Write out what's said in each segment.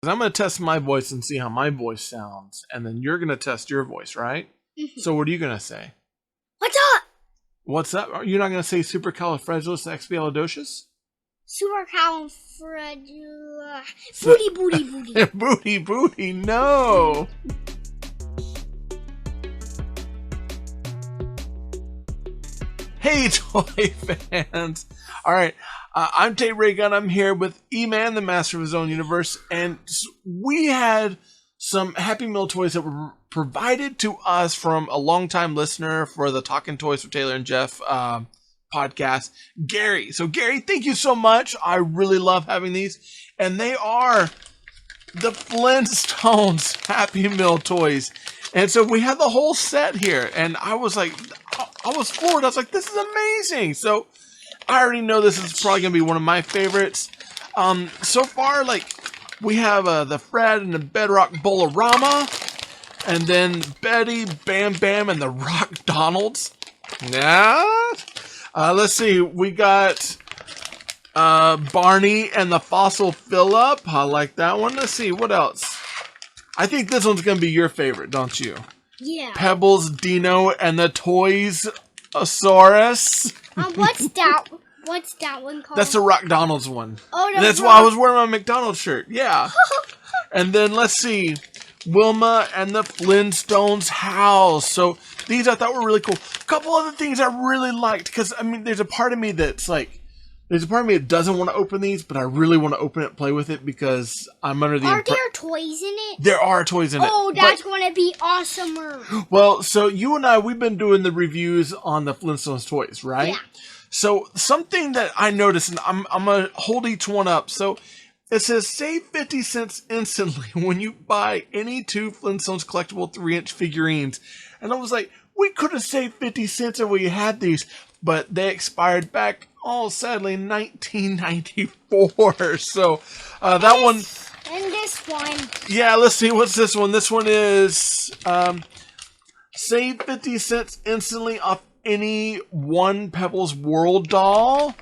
I'm going to test my voice and see how my voice sounds. And then you're going to test your voice, right? Mm-hmm. So what are you going to say? What's up? What's up? Are you not going to say supercalifragilisticexpialidocious? Supercalifragilistic. Booty, booty, booty. Booty, booty, no. Hey, toy fans. All right. I'm Tate Raygun. I'm here with E-Man, the master of his own universe. And we had some Happy Meal toys that were provided to us from a longtime listener for the Talking Toys with Taylor and Jeff podcast, Gary. So, Gary, thank you so much. I really love having these. And they are the Flintstones Happy Meal toys. And so we have the whole set here. And I was like, I was floored. I was like, this is amazing. So I already know this is probably going to be one of my favorites. So far, like, we have the Fred and the Bedrock Bowl-a-rama. And then Betty, Bam Bam, and the Rock Donalds. Yeah. Let's see. We got Barney and the Fossil Phillip. I like that one. Let's see. What else? I think this one's going to be your favorite, don't you? Yeah. Pebbles, Dino, and the Toyosaurus. What's that one called? That's the Rock Donald's one. Oh, no. That's why I was wearing my McDonald shirt. Yeah. And then let's see. Wilma and the Flintstones House. So these I thought were really cool. A couple other things I really liked. Because, I mean, there's a part of me that's like, there's a part of me that doesn't want to open these, but I really want to open it and play with it because I'm under the Are there toys in it? There are toys in it. Oh, that's going to be awesomer. Well, so you and I, we've been doing the reviews on the Flintstones toys, right? Yeah. So something that I noticed, and I'm going to hold each one up. So it says, save 50 cents instantly when you buy any 2 Flintstones collectible 3-inch figurines. And I was like, we could have saved 50 cents if we had these, but they expired back, sadly, 1994. So that one. And this one. Yeah, let's see. What's this one? This one is save 50 cents instantly off any one Pebbles World doll.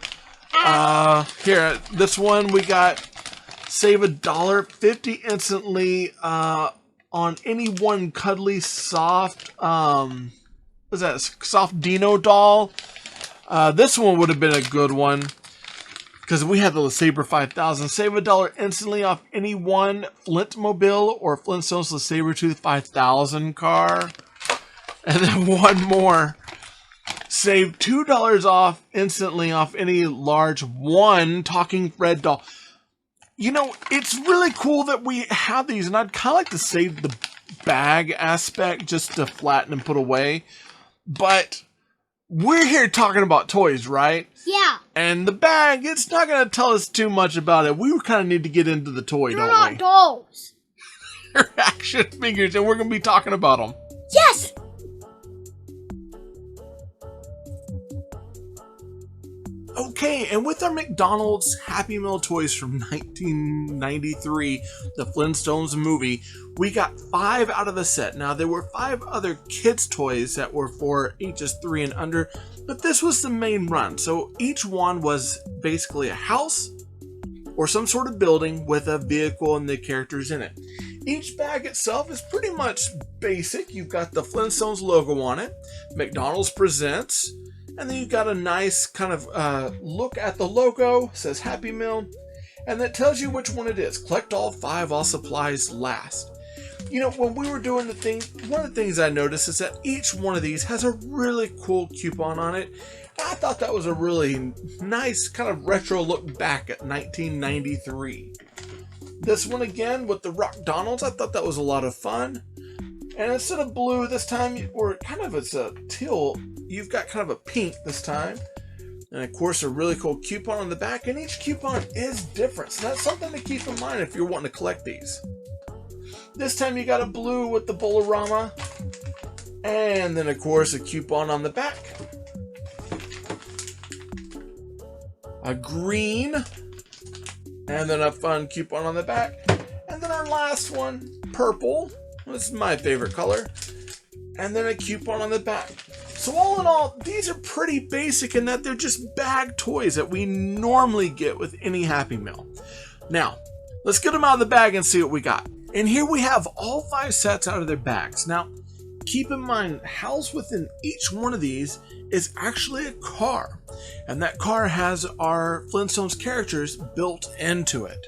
Here, this one we got save $1.50 instantly on any one cuddly soft what's that? Soft Dino doll. This one would have been a good one because we had the Saber 5000. Save $1 instantly off any one Flintmobile or Flintstones the Sabertooth 5000 car. And then one more. Save $2 off instantly off any large one Talking Fred doll. You know, it's really cool that we have these, and I'd kind of like to save the bag aspect just to flatten and put away. But we're here talking about toys, right? Yeah. And the bag, it's not going to tell us too much about it. We kind of need to get into the toy, They're don't we? not dolls. They're action figures, and we're going to be talking about them. Yes. Okay, and with our McDonald's Happy Meal toys from 1993, the Flintstones movie, we got 5 out of the set. Now, there were 5 other kids' toys that were for ages 3 and under, but this was the main run. So each one was basically a house or some sort of building with a vehicle and the characters in it. Each bag itself is pretty much basic. You've got the Flintstones logo on it, McDonald's Presents, and then you've got a nice kind of look at the logo. It says Happy Meal, and that tells you which one it is. Collect all 5 while supplies last. You know, when we were doing the thing, one of the things I noticed is that each one of these has a really cool coupon on it. I thought that was a really nice kind of retro look back at 1993. This one again with the Rock Donalds, I thought that was a lot of fun. And instead of blue this time, or kind of it's a teal, you've got kind of a pink this time. And of course a really cool coupon on the back, and each coupon is different. So that's something to keep in mind if you're wanting to collect these. This time you got a blue with the Bowl-a-rama. And then of course a coupon on the back. A green. And then a fun coupon on the back. And then our last one, purple. This is my favorite color. And then a coupon on the back. So all in all, these are pretty basic in that they're just bag toys that we normally get with any Happy Meal. Now, Let's get them out of the bag and see what we got. And here we have all 5 sets out of their bags. Now, keep in mind, housed within each one of these is actually a car. And that car has our Flintstones characters built into it.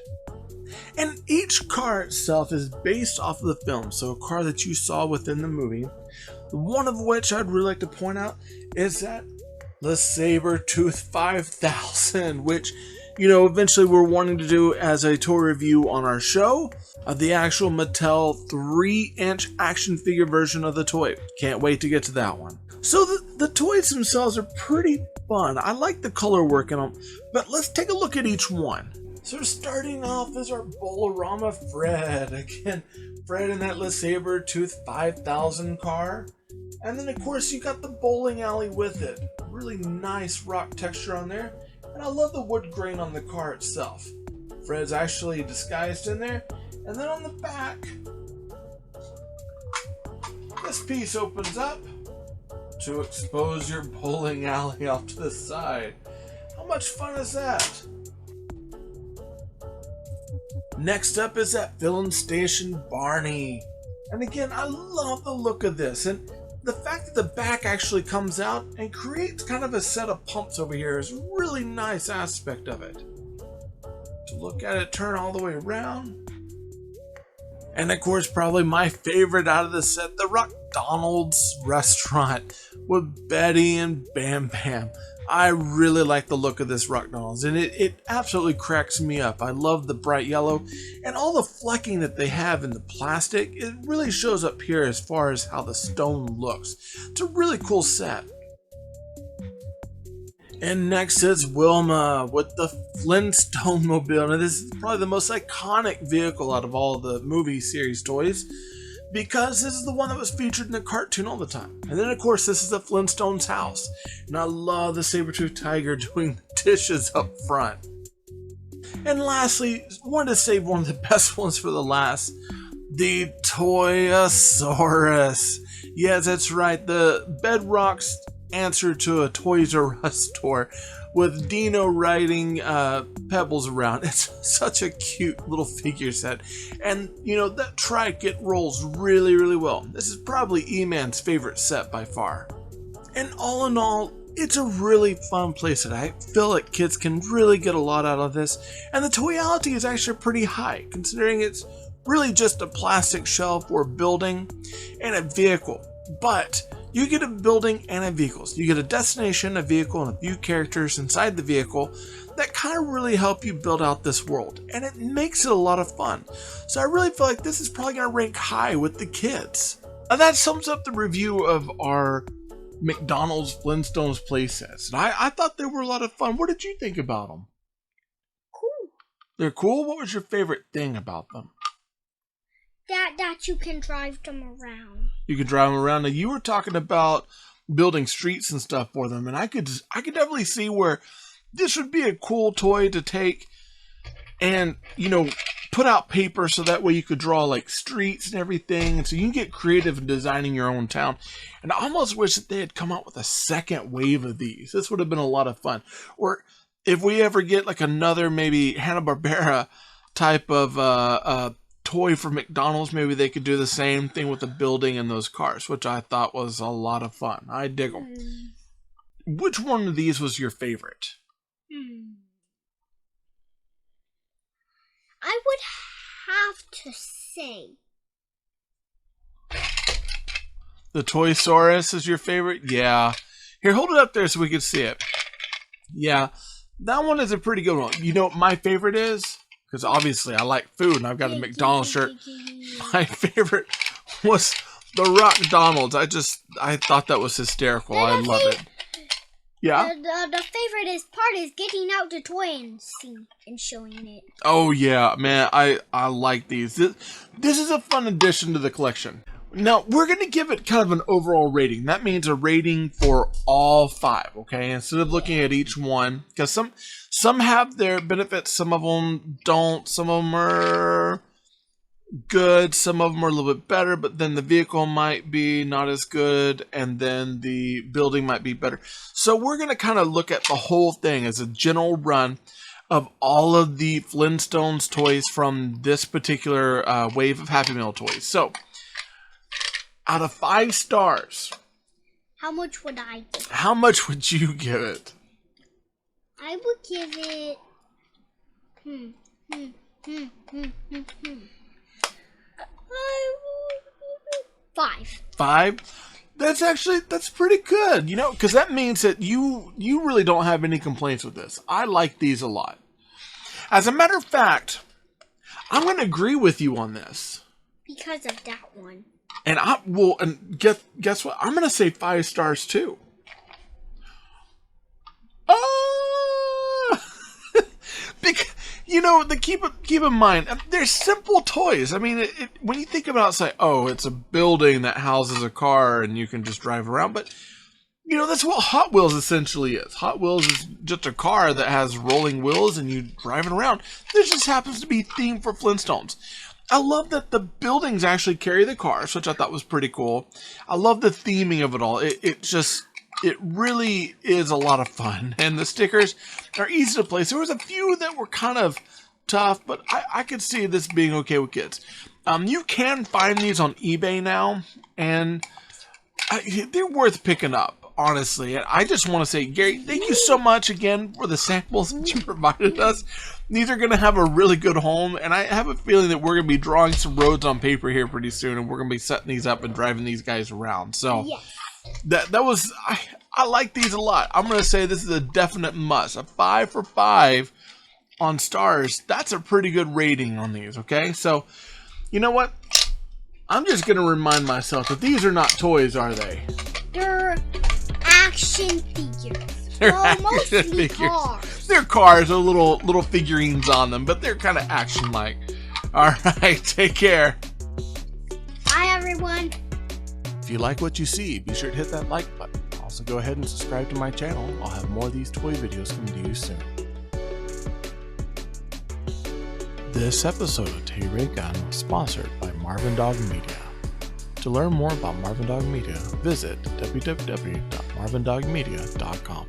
And each car itself is based off of the film, so a car that you saw within the movie. One of which I'd really like to point out is that the Saber-Tooth 5000, which, you know, eventually we're wanting to do as a toy review on our show. The actual Mattel 3-inch action figure version of the toy. Can't wait to get to that one. So the toys themselves are pretty fun. I like the color work in them, but let's take a look at each one. So starting off is our Bowl-a-rama Fred. Again, Fred in that Saber-Tooth 5000 car. And then of course you got the bowling alley with it. Really nice rock texture on there. And I love the wood grain on the car itself. Fred's actually disguised in there. And then on the back, this piece opens up to expose your bowling alley off to the side. How much fun is that? Next up is that filling station Barney. And again, I love the look of this. And the fact that the back actually comes out and creates kind of a set of pumps over here is a really nice aspect of it. To look at it turn all the way around. And of course, probably my favorite out of the set, the McDonald's restaurant with Betty and Bam Bam. I really like the look of this McDonald's, and it absolutely cracks me up. I love the bright yellow and all the flecking that they have in the plastic. It really shows up here as far as how the stone looks. It's a really cool set. And next is Wilma with the Flintstone Mobile. Now this is probably the most iconic vehicle out of all the movie series toys, because this is the one that was featured in the cartoon all the time. And then of course this is the Flintstones House. And I love the saber-toothed tiger doing the dishes up front. And lastly, wanted to save one of the best ones for the last, the Toyosaurus. Yes, that's right, the Bedrock's answer to a Toys R Us store with Dino riding pebbles around. It's such a cute little figure set, and you know that trike, it rolls really, really well. This is probably E-Man's favorite set by far. And all in all, it's a really fun playset. I feel like kids can really get a lot out of this, and the toyality is actually pretty high considering it's really just a plastic shell for a building and a vehicle. But you get a building and a vehicle. So you get a destination, a vehicle, and a few characters inside the vehicle that kind of really help you build out this world. And it makes it a lot of fun. So I really feel like this is probably going to rank high with the kids. And that sums up the review of our McDonald's Flintstones playsets. And I thought they were a lot of fun. What did you think about them? Cool. They're cool? What was your favorite thing about them? That you can drive them around. You can drive them around. Now you were talking about building streets and stuff for them, and I could definitely see where this would be a cool toy to take and, you know, put out paper so that way you could draw like streets and everything, and so you can get creative in designing your own town. And I almost wish that they had come out with a second wave of these. This would have been a lot of fun. Or if we ever get like another maybe Hanna-Barbera type of toy for McDonald's, maybe they could do the same thing with the building and those cars, which I thought was a lot of fun. I dig them. Which one of these was your favorite? I would have to say the Toyosaurus is your favorite? Yeah. Here, hold it up there so we can see it. Yeah, that one is a pretty good one. You know what my favorite is? Because obviously I like food and I've got a McDonald's shirt. My favorite was the McDonald's. I thought that was hysterical. I love it. Yeah? The favorite part is getting out the toy and showing it. Oh yeah, man, I like these. This is a fun addition to the collection. Now, we're going to give it kind of an overall rating. That means a rating for all 5, okay? Instead of looking at each one. Because some have their benefits, some of them don't. Some of them are good, some of them are a little bit better, but then the vehicle might be not as good, and then the building might be better. So we're going to kind of look at the whole thing as a general run of all of the Flintstones toys from this particular wave of Happy Meal toys. So, out of 5 stars, how much would I give it? How much would you give it? I would give it... I would... 5. 5? That's pretty good, you know, because that means that you really don't have any complaints with this. I like these a lot. As a matter of fact, I'm going to agree with you on this. Because of that one. And guess what? I'm going to say 5 stars too. Because, you know, keep in mind, they're simple toys. I mean, when you think about it, say, oh, it's a building that houses a car and you can just drive around. But, you know, that's what Hot Wheels essentially is. Hot Wheels is just a car that has rolling wheels and you driving around. This just happens to be themed for Flintstones. I love that the buildings actually carry the cars, which I thought was pretty cool. I love the theming of it all. It really is a lot of fun. And the stickers are easy to place. There was a few that were kind of tough, but I could see this being okay with kids. You can find these on eBay now, and they're worth picking up, honestly. And I just want to say, Gary, thank you so much again for the samples that you provided us. These are going to have a really good home, and I have a feeling that we're going to be drawing some roads on paper here pretty soon, and we're going to be setting these up and driving these guys around. So that was, I like these a lot. I'm going to say this is a definite must. A 5 for 5 on stars. That's a pretty good rating on these, okay? So, you know what? I'm just going to remind myself that these are not toys, are they? They're action figures. Well, mostly cars. They're cars with little figurines on them, but they're kind of action-like. All right, take care. Bye, everyone. If you like what you see, be sure to hit that like button. Also, go ahead and subscribe to my channel. I'll have more of these toy videos coming to you soon. This episode of TRG was sponsored by Marvin Dog Media. To learn more about Marvin Dog Media, visit www.marvindogmedia.com.